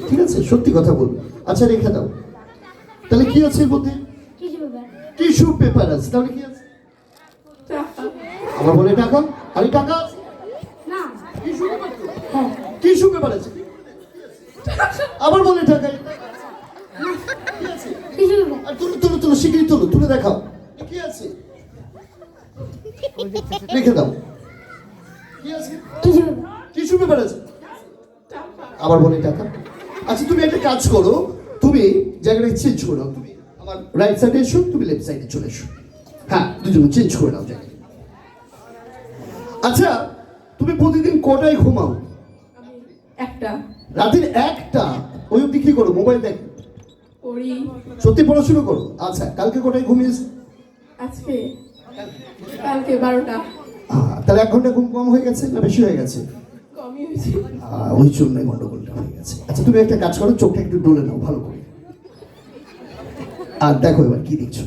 ঠিক আছে, সত্যি কথা বলবো। আচ্ছা রেখে দাও। তাহলে কি আছে এর মধ্যে? টিস্যু পেপার আছে। তাহলে কি আছে? আমার বলে টাকা। আরে টাকা আছে না, টিস্যু পেপার আছে। আবার বলে টাকা। আর তুলো তুলো তুলো শিগগিরই তুলো, তুলে দেখাও কি আছে। রেখে দাও। কি আছে? টিস্যু পেপার আছে। আবার বলে টাকা। আচ্ছা তুমি একটা কাজ করো, তুমি জায়গাটা চেঞ্জ করে নাও। তুমি আমার রাইট সাইডে এসো, তুমি লেফট সাইডে চলে এসো। হ্যাঁ, দুজন চেঞ্জ করে নাও জায়গা। আচ্ছা তুমি প্রতিদিন কটায় ঘুমাও? একটা। রাতের একটা? ওই অব্দি কি করো? মোবাইল দেখ? পড়ি। সত্যি পড়াশুনো করো? আচ্ছা কালকে কটায় ঘুমিয়েছো? আজকে কালকে 12টা। তাহলে 1 ঘন্টা ঘুম কম হয়ে গেছে না বেশি হয়ে গেছে? কমই হয়েছে। ওই জন্য গন্ডগোলটা হয়ে গেছে। আচ্ছা তুমি একটা কাজ করো, চোখটা একটু ডলে নাও ভালো করে। আর দেখো এবার কি দেখছো?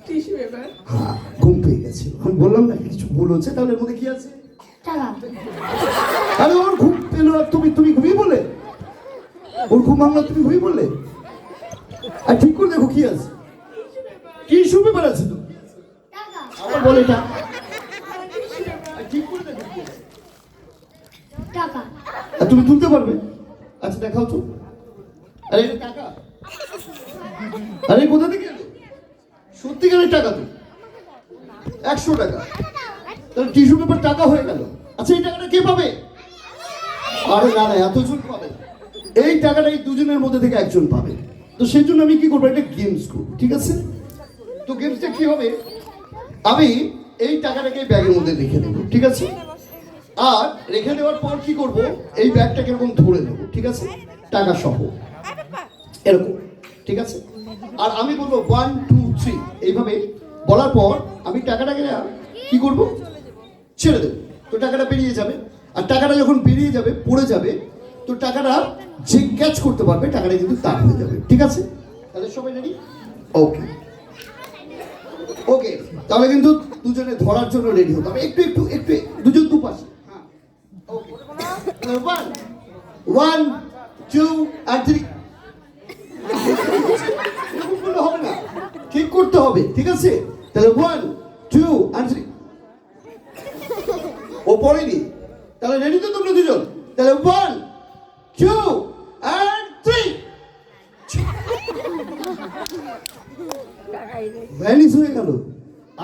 Tissue paper. হ্যাঁ, ঘুম পেয়ে গেছে। আমি বললাম না কিছু ভুল হচ্ছে। তাহলে এর মধ্যে কি আছে? আরে ওর ঘুম পেলো আর তুমি ঘুমিয়ে বললে? ওর ঘুম ভাঙলো তুমি ঘুমিয়ে বললে? আর ঠিক করে দেখো কি আছে। টিস্যু পেপার আছে তো? আবার বলে টাকা। ঠিক করে দেখো টাকা। আর তুমি তুলতে পারবে? আচ্ছা দেখাও তো। আরে এটা টাকা? আরে কোথা থেকে এলো? সত্যিকারের টাকা তো, 100 টাকা। তাহলে টিস্যু পেপার টাকা হয়ে গেল। আচ্ছা এই টাকাটা কে পাবে? আরে না না, এতজন পাবে। এই টাকাটা এই দুজনের মধ্যে থেকে একজন পাবে। তো সেই জন্য আমি কি করবো, একটা গেমস করবো, ঠিক আছে? তো গেমসটা কি হবে, আমি এই টাকাটাকে ব্যাগের মধ্যে রেখে দেবো, ঠিক আছে? আর রেখে দেওয়ার পর কি করব, এই ব্যাগটাকে এরকম ধরে নেবো, ঠিক আছে? টাকা সহ এরকম, ঠিক আছে? আর আমি বলবো 1 2 3 এইভাবে বলার পর আমি টাকাটাকে কি করব, ছেড়ে দেবো। তো টাকাটা বেরিয়ে যাবে। আর টাকাটা যখন বেরিয়ে যাবে, পড়ে যাবে, তো টাকাটা যে ক্যাচ করতে পারবে টাকাটা কিন্তু তার হয়ে যাবে, ঠিক আছে? তাহলে সবাই রেডি? ওকে ওকে, তাহলে কিন্তু দুজনে ধরার জন্য রেডি হতে হবে। একটু একটু একটু দুজন দুপাশে। হ্যাঁ ওকে, 1 2 and 3। হবে না, ঠিক করতে হবে, ঠিক আছে? তাহলে 1 2 and 3। ও পড়েনি? তাহলে রেডি তো তোমরা দুজন? তাহলে 1 2 and 3। ভ্যানিশ হয়ে গেল।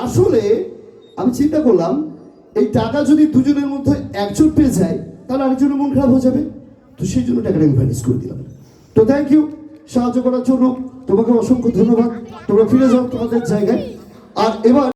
আসলে আমি চিন্তা করলাম, এই টাকা যদি দুজনের মধ্যে একজন পেয়ে যায় তাহলে আরেকজনের মন খারাপ হয়ে যাবে। তো সেই জন্য টাকাটা আমি ভ্যানিশ করে দিলাম। তো থ্যাংক ইউ সাহায্য করার জন্য, তোমাকে অসংখ্য ধন্যবাদ। তোমরা ফিরে যাও তোমাদের জায়গায়। আর এবার